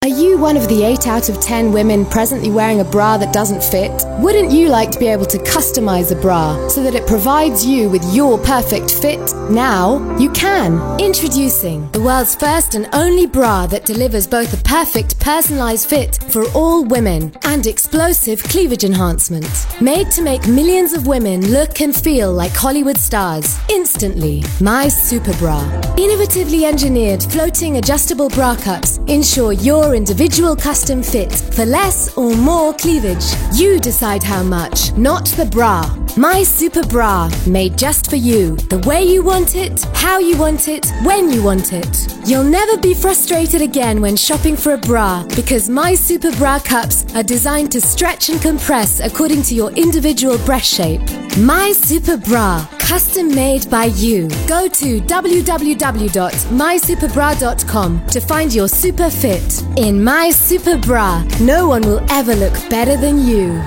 Are you one of the 8 out of 10 women presently wearing a bra that doesn't fit? Wouldn't you like to be able to customize a bra so that it provides you with your perfect fit? Now you can. Introducing the world's first and only bra that delivers both a perfect personalized fit for all women and explosive cleavage enhancement. Made to make millions of women look and feel like Hollywood stars instantly. My Super Bra. Innovatively engineered floating adjustable bra cups ensure your individual custom fit for less or more cleavage. You decide how much, not the bra. My Super Bra, made just for you, the way you want it, how you want it, when you want it. You'll never be frustrated again when shopping for a bra because My Super Bra cups are designed to stretch and compress according to your individual breast shape. My Super Bra, custom made by you. Go to www.mysuperbra.com to find your super fit. In My Super Bra, no one will ever look better than you.